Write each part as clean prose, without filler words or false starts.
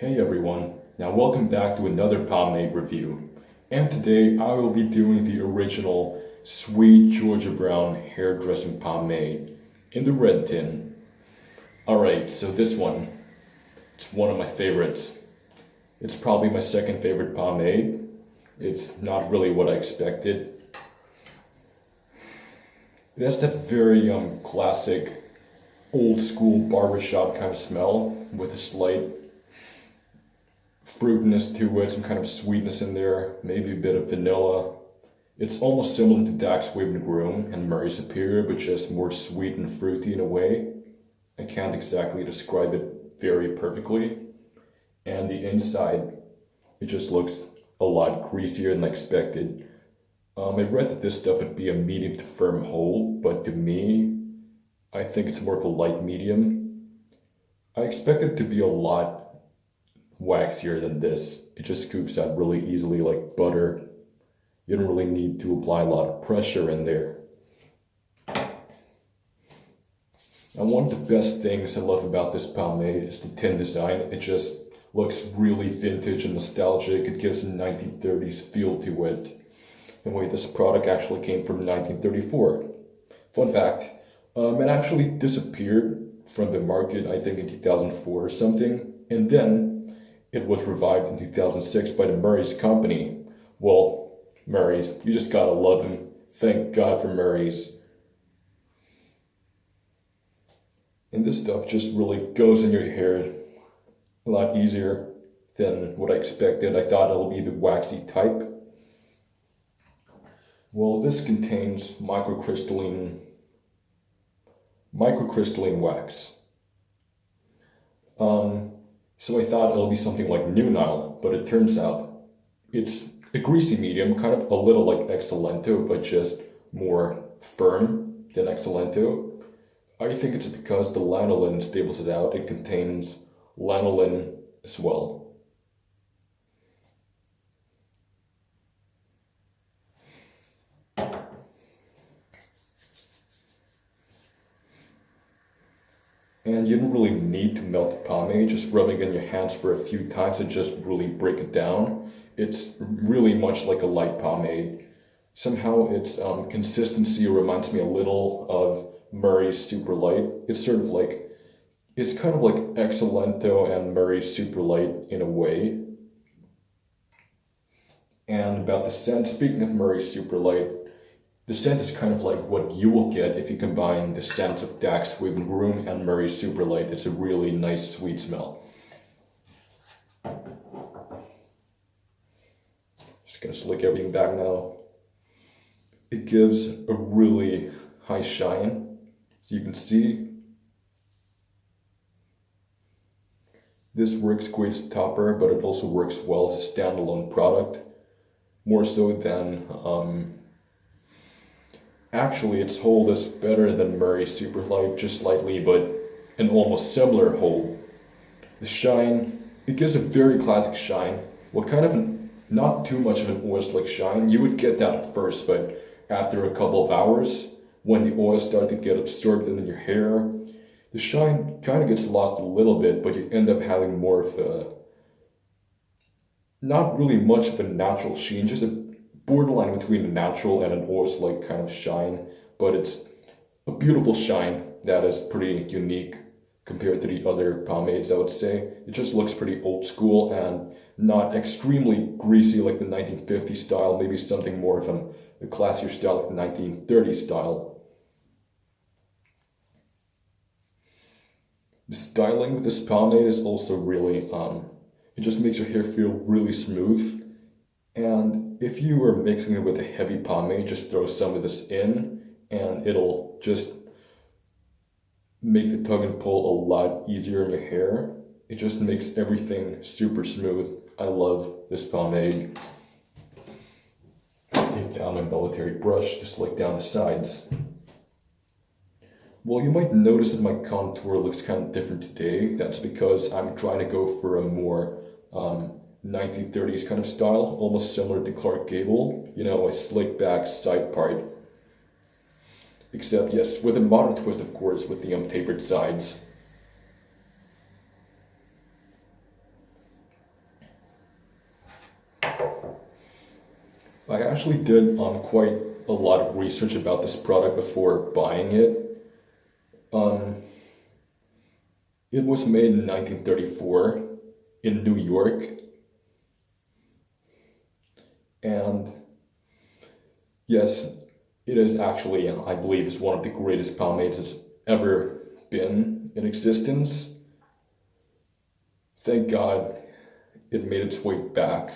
Hey everyone, now welcome back to another Pomade review. And today I will be doing the original Sweet Georgia Brown hairdressing pomade in the red tin. Alright, so this one, it's one of my favorites. It's probably my second favorite pomade. It's not really what I expected. It has that very classic old school barbershop kind of smell with a slight fruitiness to it, some kind of sweetness in there, maybe a bit of vanilla. It's almost similar to Dax Wave and Groom and Murray Superior, but just more sweet and fruity in a way. I can't exactly describe it very perfectly. And the inside, it just looks a lot greasier than I expected. I read that this stuff would be a medium to firm hold, but to me, I think it's more of a light medium. I expect it to be a lot waxier than this. It just scoops out really easily like butter. You don't really need to apply a lot of pressure in there. And one of the best things I love about this pomade is the tin design. It just looks really vintage and nostalgic. It gives a 1930s feel to it. And wait, this product actually came from 1934. Fun fact, it actually disappeared from the market, I think in 2004 or something. And then it was revived in 2006 by the Murray's company. Well, Murray's, you just gotta love them. Thank God for Murray's. And this stuff just really goes in your hair a lot easier than what I expected. I thought it'll be the waxy type. Well, this contains microcrystalline wax. So I thought it'll be something like New Nile, but it turns out it's a greasy medium, kind of a little like Excellento, but just more firm than Excellento. I think it's because the lanolin stables it out. It contains lanolin as well. And you don't really need to melt the pomade, just rubbing it in your hands for a few times to just really break it down. It's really much like a light pomade. Somehow its consistency reminds me a little of Murray's Super Light. It's kind of like Excellento and Murray's Super Light in a way. And about the scent, speaking of Murray's Super Light, the scent is kind of like what you will get if you combine the scents of Dax Wave and Groom and Murray's Super Light. It's a really nice, sweet smell. Just gonna slick everything back now. It gives a really high shine, as you can see. This works great as a topper, but it also works well as a standalone product, more so than actually, its hold is better than Murray's Super Light, just slightly, but an almost similar hold. The shine, it gives a very classic shine. Well, kind of not too much of an oil-slick shine. You would get that at first, but after a couple of hours, when the oil starts to get absorbed into your hair, the shine kind of gets lost a little bit, but you end up having more of a, not really much of a natural sheen, just a borderline between a natural and an oil-like kind of shine, but it's a beautiful shine that is pretty unique compared to the other pomades, I would say. It just looks pretty old school and not extremely greasy like the 1950s style, maybe something more from a classier style like the 1930s style. The styling with this pomade is also really, it just makes your hair feel really smooth. And if you were mixing it with a heavy pomade, just throw some of this in and it'll just make the tug and pull a lot easier in your hair. It just makes everything super smooth. I love this pomade. Take down my military brush, just like down the sides. Well, you might notice that my contour looks kind of different today. That's because I'm trying to go for a more 1930s kind of style, almost similar to Clark Gable, you know, a slick back side part. Except, yes, with a modern twist, of course, with the tapered sides. I actually did quite a lot of research about this product before buying it. Um, it was made in 1934 in New York, and yes, it is actually, I believe, is one of the greatest pomades that's ever been in existence. Thank God it made its way back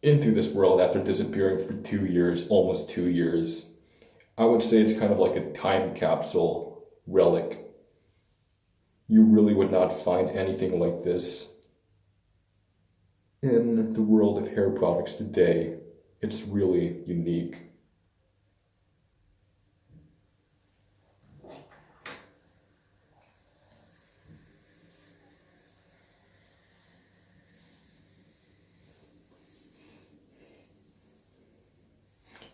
into this world after disappearing for 2 years, almost 2 years. I would say it's kind of like a time capsule relic. You really would not find anything like this in the world of hair products today. It's really unique.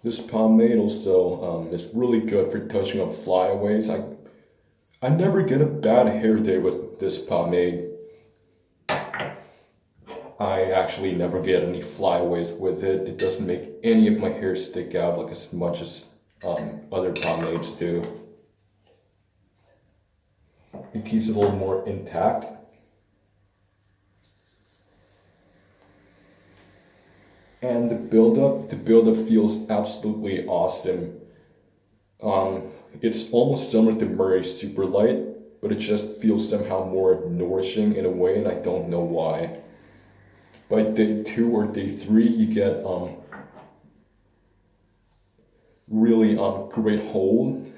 This pomade also is really good for touching up flyaways. I never get a bad hair day with this pomade. I actually never get any flyaways with it. It doesn't make any of my hair stick out like as much as other pomades do. It keeps it a little more intact. And the buildup feels absolutely awesome. It's almost similar to Murray's Super Light, but it just feels somehow more nourishing in a way, and I don't know why. By day 2 or day 3, you get really great hold,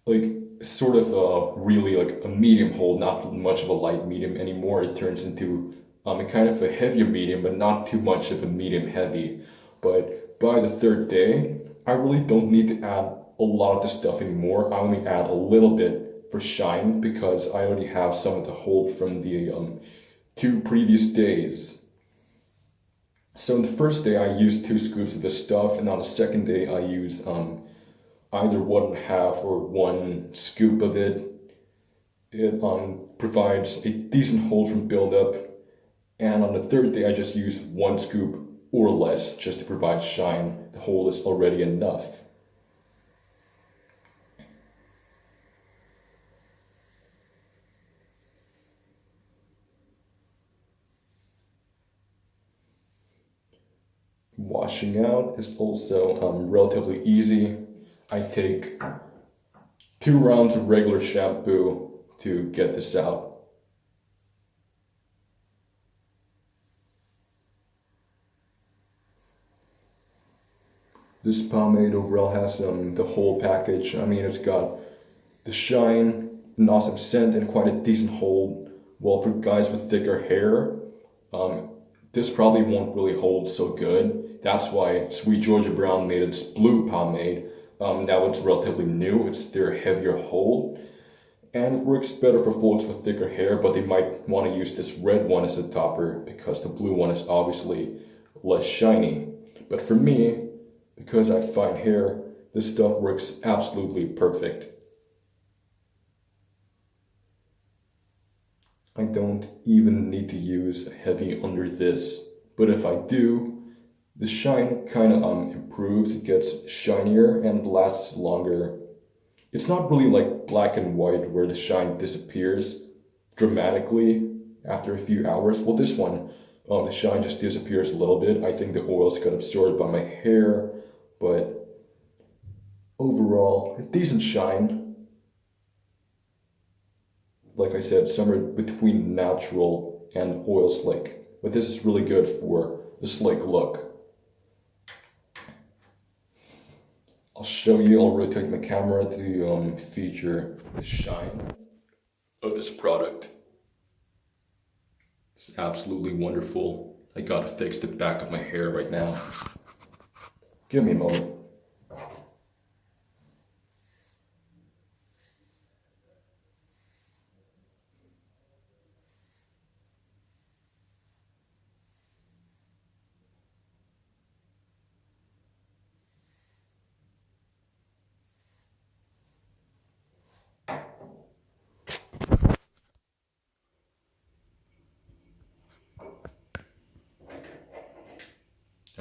like sort of really like a medium hold, not much of a light medium anymore. It turns into a kind of a heavier medium, but not too much of a medium heavy. But by the 3rd day, I really don't need to add a lot of the stuff anymore. I only add a little bit for shine because I already have some of the hold from the 2 previous days. So on the first day I used 2 scoops of this stuff, and on the second day I used either 1.5 or 1 scoop of it. It provides a decent hold from buildup, and on the 3rd day I just used 1 scoop or less just to provide shine. The hold is already enough. Washing out is also relatively easy. I take 2 rounds of regular shampoo to get this out. This pomade overall has the whole package. I mean, it's got the shine, an awesome scent, and quite a decent hold. Well, for guys with thicker hair, this probably won't really hold so good. That's why Sweet Georgia Brown made its blue pomade. That one's relatively new. It's their heavier hold, and it works better for folks with thicker hair, but they might want to use this red one as a topper because the blue one is obviously less shiny. But for me, because I have fine hair, this stuff works absolutely perfect. I don't even need to use heavy under this, but if I do, the shine kind of improves. It gets shinier and it lasts longer. It's not really like black and white where the shine disappears dramatically after a few hours. Well, this one, the shine just disappears a little bit. I think the oils got absorbed by my hair, but overall, a decent shine. Like I said, somewhere between natural and oil slick. But this is really good for the slick look. I'll show you, I'll rotate my camera to feature the shine of this product. It's absolutely wonderful. I gotta fix the back of my hair right now. Give me a moment.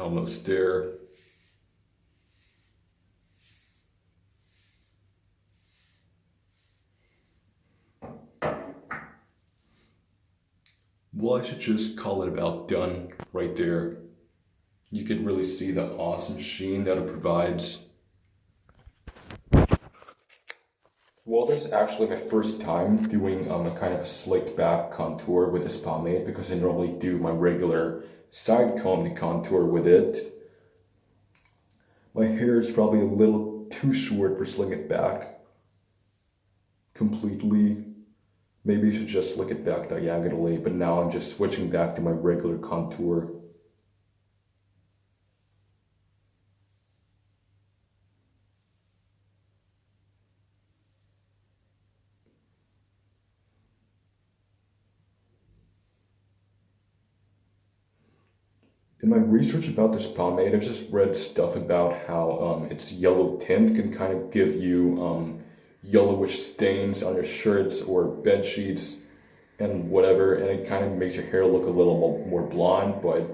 Almost there. Well, I should just call it about done right there. You could really see the awesome sheen that it provides. Well, this is actually my first time doing a kind of a slicked back contour with this pomade because I normally do my regular side comb contour with it. My hair is probably a little too short for slicking it back completely. Maybe you should just slick it back diagonally, but now I'm just switching back to my regular contour. In my research about this pomade, I've just read stuff about how its yellow tint can kind of give you yellowish stains on your shirts or bed sheets and whatever, and it kind of makes your hair look a little more blonde, but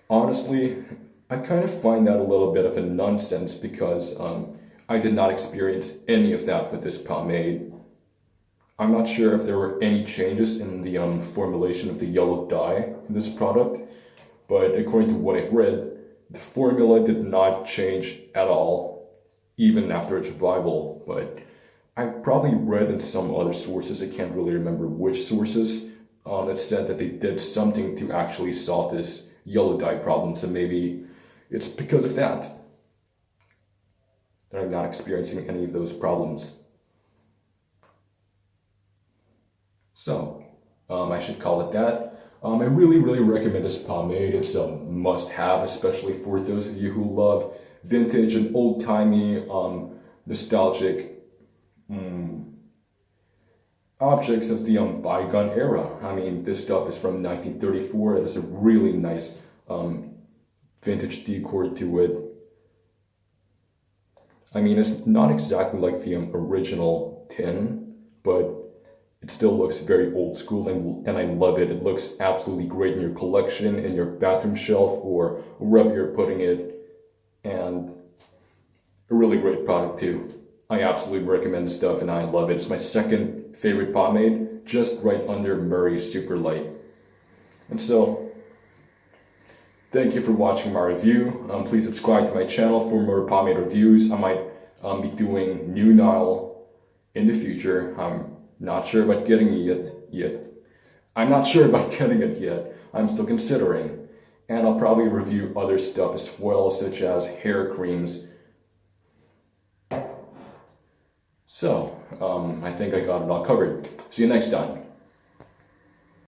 honestly, I kind of find that a little bit of a nonsense because I did not experience any of that with this pomade. I'm not sure if there were any changes in the formulation of the yellow dye in this product, but according to what I've read, the formula did not change at all, even after its revival. But I've probably read in some other sources, I can't really remember which sources, that said that they did something to actually solve this yellow dye problem. So maybe it's because of that I'm not experiencing any of those problems. So, I should call it that. I really recommend this pomade. It's a must-have, especially for those of you who love vintage and old-timey, nostalgic objects of the bygone era. I mean, this stuff is from 1934. It has a really nice vintage decor to it. I mean, it's not exactly like the original tin, but it still looks very old school, and I love it. It looks absolutely great in your collection, in your bathroom shelf, or wherever you're putting it. And a really great product too. I absolutely recommend this stuff, and I love it. It's my second favorite pomade, just right under Murray's Super Light. And so, thank you for watching my review. Please subscribe to my channel for more pomade reviews. I might be doing new Nile in the future. I'm not sure about getting it yet. I'm still considering. And I'll probably review other stuff as well, such as hair creams. So, I think I got it all covered. See you next time.